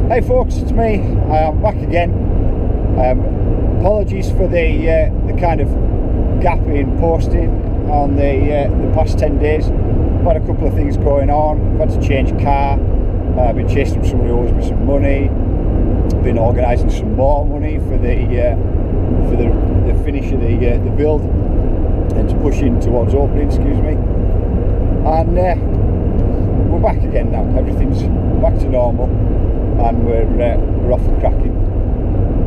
Hey folks, it's me. I'm back again. Apologies for the kind of gap in posting on the past 10 days. I've had a couple of things going on. I've had to change car. I've been chasing somebody who owes me some money. I've been organising some more money for the finish of the build and to push in towards opening. Excuse me. And we're back again now. Everything's back to normal, and we're off and cracking.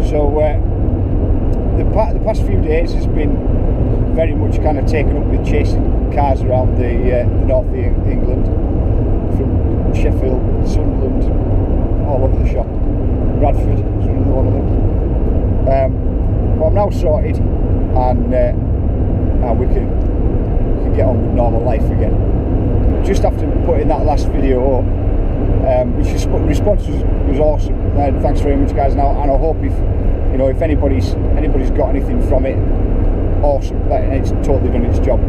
So the past few days has been very much kind of taken up with chasing cars around the north of England, from Sheffield, Sunderland, all over the shop. Bradford is another one of them. But I'm now sorted, and we can get on with normal life again. Just after putting that last video up, which response was awesome. Thanks very much, guys. Now, and I hope if anybody's got anything from it, awesome. It's totally done its job.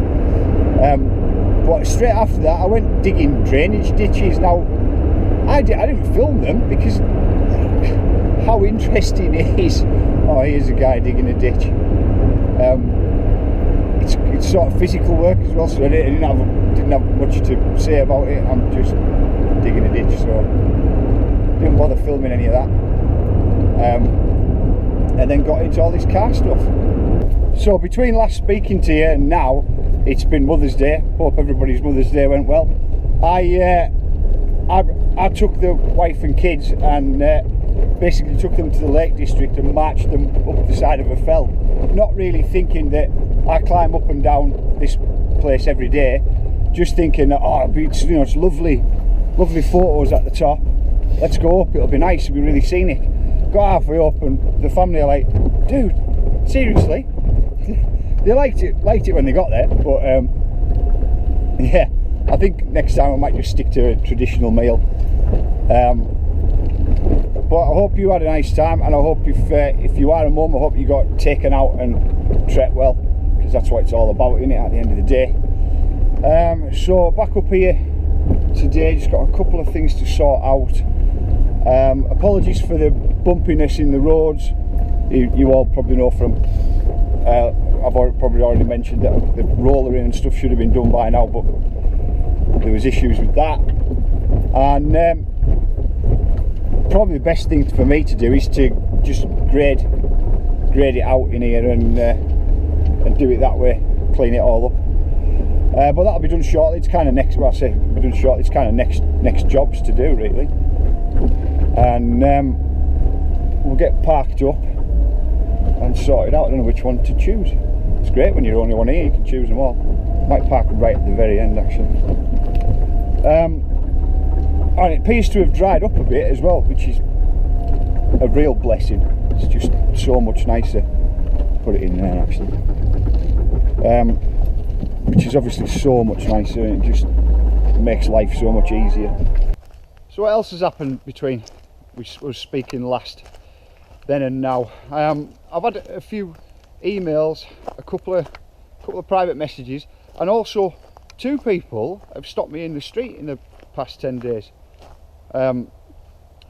But straight after that, I went digging drainage ditches. Now, I didn't film them because how interesting it is. Oh, here's a guy digging a ditch. It's sort of physical work as well, so I didn't have much to say about it. I'm just digging a ditch, so didn't bother filming any of that. And then got into all this car stuff. So between last speaking to you and now, it's been Mother's Day. Hope everybody's Mother's Day went well. I took the wife and kids and basically took them to the Lake District and marched them up the side of a fell, not really thinking that I climb up and down this place every day, just thinking that, oh, it's lovely photos at the top, let's go up, it'll be nice, it'll be really scenic. Got halfway up and the family are like, dude, seriously? They liked it when they got there, but yeah, I think next time I might just stick to a traditional meal. But I hope you had a nice time, and I hope if you are a mum, I hope you got taken out and treat well, because that's what it's all about, isn't it, at the end of the day. So back up here today, just got a couple of things to sort out. Apologies for the bumpiness in the roads. You all probably know from I've probably already mentioned that the rollering and stuff should have been done by now, but there was issues with that. And probably the best thing for me to do is to just grade it out in here and do it that way, clean it all up. But that'll be done shortly. It's kind of next. Well, I say be done shortly. It's kind of next jobs to do, really. And we'll get parked up and sorted out. I don't know which one to choose. It's great when you're only one here. You can choose them all. Might park right at the very end, actually. And it appears to have dried up a bit as well, which is a real blessing. It's just so much nicer. Put it in there, actually. Which is obviously so much nicer, and it just makes life so much easier. So what else has happened between we were speaking last then and now? I've had a few emails, a couple of private messages, and also 2 people have stopped me in the street in the past 10 days. So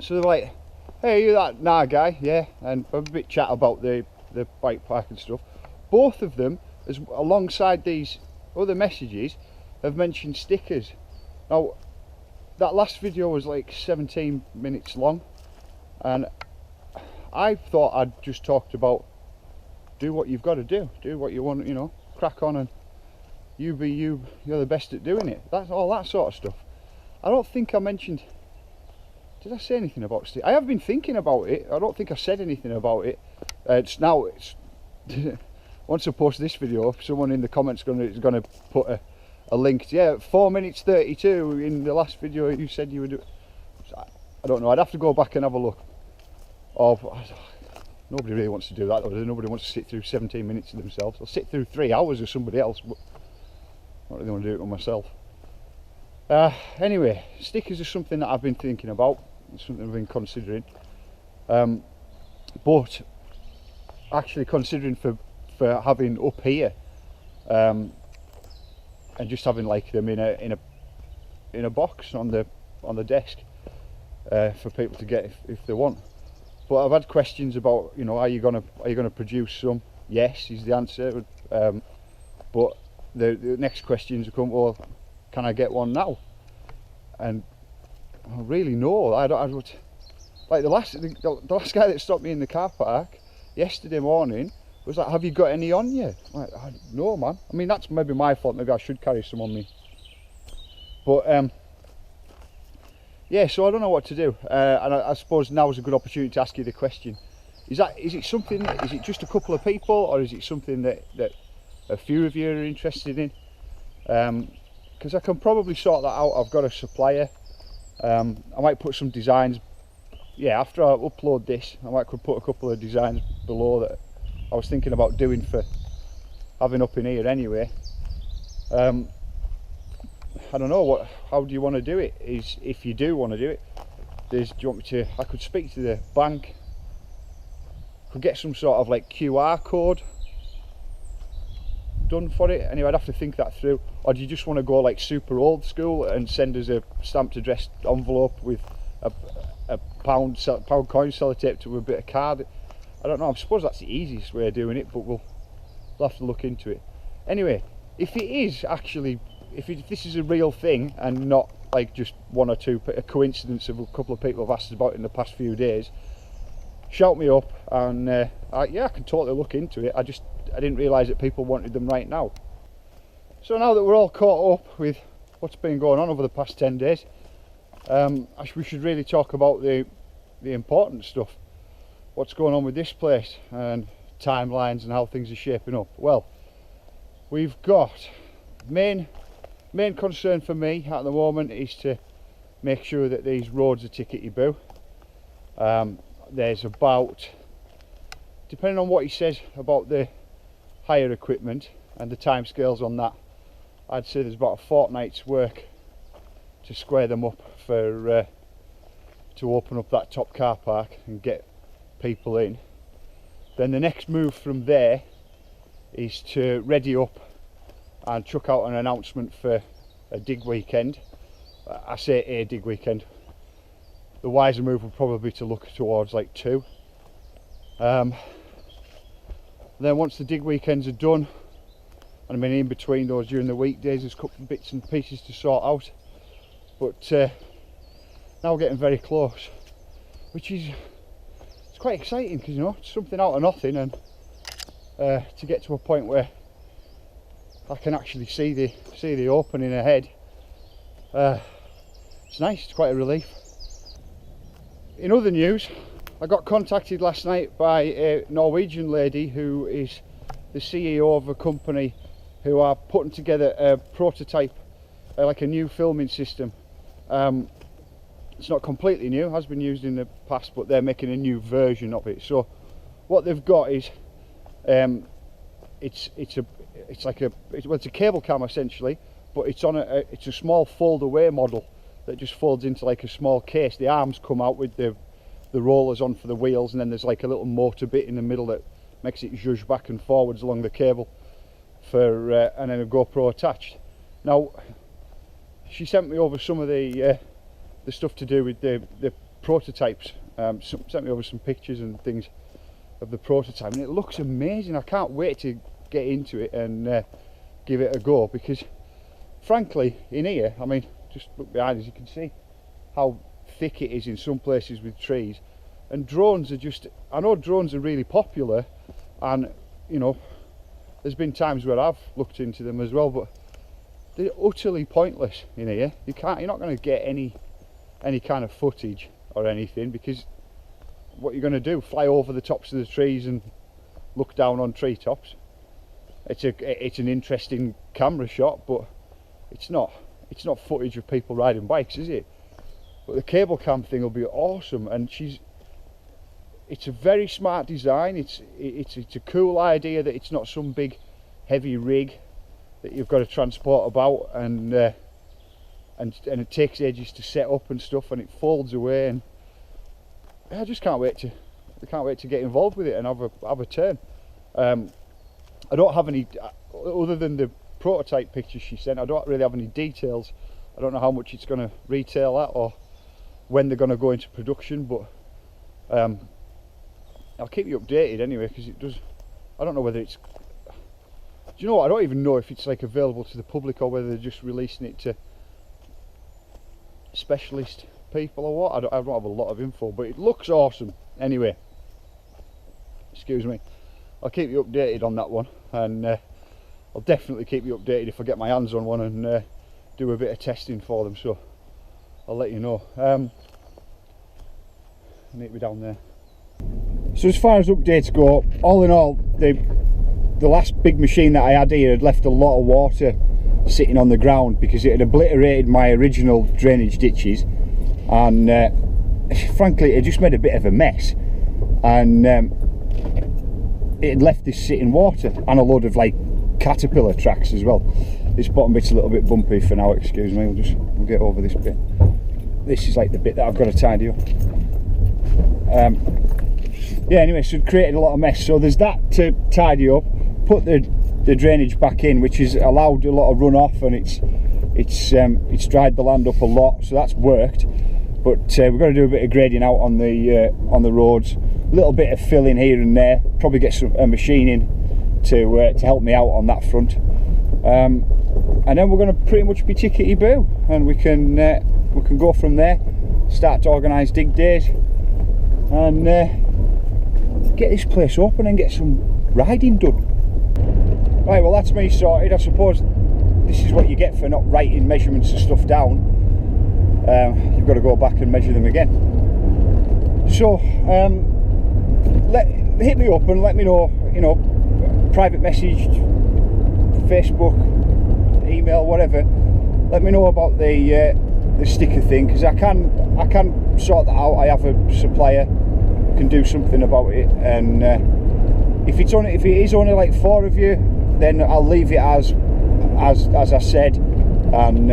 they're like, hey, you that GNAR guy? Yeah, and a bit chat about the bike park and stuff. Both of them, alongside these other messages, have mentioned stickers. Now, that last video was like 17 minutes long, and I thought I'd just talked about do what you've got to do what you want, crack on, and you be you, you're the best at doing it. That's all, that sort of stuff. I don't think I mentioned, did I say anything about stickers? I have been thinking about it. I don't think I said anything about it. It's once I post this video up, someone in the comments is gonna put a link to, yeah, 4 minutes 32 in the last video you said you would do. I don't know, I'd have to go back and have a look. Nobody really wants to do that, though. Nobody wants to sit through 17 minutes of themselves. I'll sit through 3 hours of somebody else, but I don't really want to do it with myself. Anyway, stickers are something that I've been thinking about. It's something I've been considering. But actually considering for having up here, and just having like them in a box on the desk. for people to get if they want. But I've had questions about, you know, are you gonna produce some? Yes is the answer. But the next questions will come, well, can I get one now? And I really no. I don't. Like the last guy that stopped me in the car park yesterday morning was like, have you got any on you? I'm like, no man. I mean, that's maybe my fault, maybe I should carry some on me. But yeah, so I don't know what to do. And I suppose now is a good opportunity to ask you the question. Is it something, is it just a couple of people, or is it something that a few of you are interested in? Because I can probably sort that out. I've got a supplier. I might put some designs, yeah, after I upload this, I might could put a couple of designs below that I was thinking about doing for having up in here anyway. I don't know, how do you want to do it? Is if you do want to do it, do you want me to, I could speak to the bank, could get some sort of like QR code done for it. Anyway, I'd have to think that through. Or do you just want to go like super old school and send us a stamped addressed envelope with a pound coin sellotape to a bit of card? I don't know. I suppose that's the easiest way of doing it, but we'll have to look into it. Anyway, if it is actually, if this is a real thing and not like just one or two, a coincidence of a couple of people have asked about it in the past few days, shout me up, and yeah, I can totally look into it. I didn't realise that people wanted them right now. So now that we're all caught up with what's been going on over the past 10 days, we should really talk about the important stuff. What's going on with this place and timelines and how things are shaping up. Well, we've got main concern for me at the moment is to make sure that these roads are tickety-boo. There's about, depending on what he says about the hire equipment and the time scales on that, I'd say there's about a fortnight's work to square them up for to open up that top car park and get people in. Then the next move from there is to ready up and chuck out an announcement for a dig weekend. I say a dig weekend. The wiser move would probably be to look towards like 2. Then once the dig weekends are done, and I mean in between those during the weekdays, there's a couple of bits and pieces to sort out. But now we're getting very close, which is, it's quite exciting because, you know, it's something out of nothing, and to get to a point where I can actually see the opening ahead, it's nice. It's quite a relief. In other news, I got contacted last night by a Norwegian lady who is the CEO of a company who are putting together a prototype, like a new filming system. It's not completely new, it has been used in the past, but they're making a new version of it. So what they've got is it's a cable cam essentially, but it's on it's a small fold away model that just folds into like a small case. The arms come out with the rollers on for the wheels, and then there's like a little motor bit in the middle that makes it zhuzh back and forwards along the cable for and then a GoPro attached. Now she sent me over some of the stuff to do with the prototypes. Sent me over some pictures and things of the prototype, and it looks amazing. I can't wait to get into it and give it a go, because frankly in here, I mean, just look behind us, you can see how thick it is in some places with trees. And drones are just, I know drones are really popular, and you know, there's been times where I've looked into them as well, but they're utterly pointless in here. You're not going to get any kind of footage or anything, because what you're going to do, fly over the tops of the trees and look down on treetops. It's an interesting camera shot, but it's not footage of people riding bikes, is it? But the cable cam thing will be awesome, and it's a very smart design. It's a cool idea that it's not some big heavy rig that you've got to transport about, and it takes ages to set up and stuff, and it folds away, and I just can't wait to get involved with it and have a turn. I don't have any, other than the prototype pictures she sent, I don't really have any details. I don't know how much it's going to retail at, or when they're going to go into production, but I'll keep you updated anyway, because it does, I don't know whether it's, do you know what, I don't even know if it's like available to the public or whether they're just releasing it to specialist people or what. I don't have a lot of info, but it looks awesome anyway. Excuse me. I'll keep you updated on that one, and I'll definitely keep you updated if I get my hands on one and do a bit of testing for them, so I'll let you know. I need to be down there. So as far as updates go, all in all, the last big machine that I had here had left a lot of water sitting on the ground because it had obliterated my original drainage ditches, and frankly it just made a bit of a mess, and it had left this sitting water and a load of like caterpillar tracks as well. This bottom bit's a little bit bumpy for now, excuse me, we'll get over this bit. This is like the bit that I've got to tidy up. Yeah, anyway, so it created a lot of mess, so there's that to tidy up, put the drainage back in, which has allowed a lot of runoff, and it's dried the land up a lot, so that's worked. But we've got to do a bit of grading out on the roads, a little bit of filling here and there, probably get a machine in to help me out on that front, and then we're going to pretty much be tickety boo, and we can go from there, start to organise dig days, and get this place open and get some riding done. Right, well that's me sorted. I suppose this is what you get for not writing measurements and stuff down. You've got to go back and measure them again. So hit me up and let me know, you know, private message, Facebook, email, whatever. Let me know about the sticker thing, because I can sort that out. I have a supplier who can do something about it, and if it is only like 4 of you, then I'll leave it as I said, and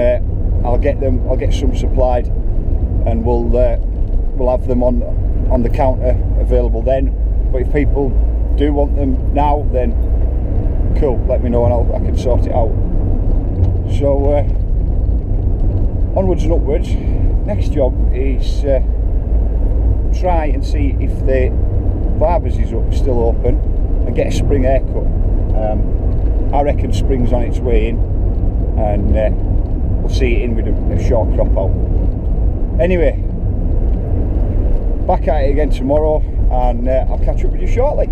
I'll get some supplied, and we'll have them on the counter available then. But if people do want them now, then cool, let me know and I can sort it out. So onwards and upwards. Next job is try and see if the barber's is still open and get a spring haircut. I reckon spring's on its way in, and we'll see it in with a short crop out. Anyway, back at it again tomorrow, and I'll catch up with you shortly.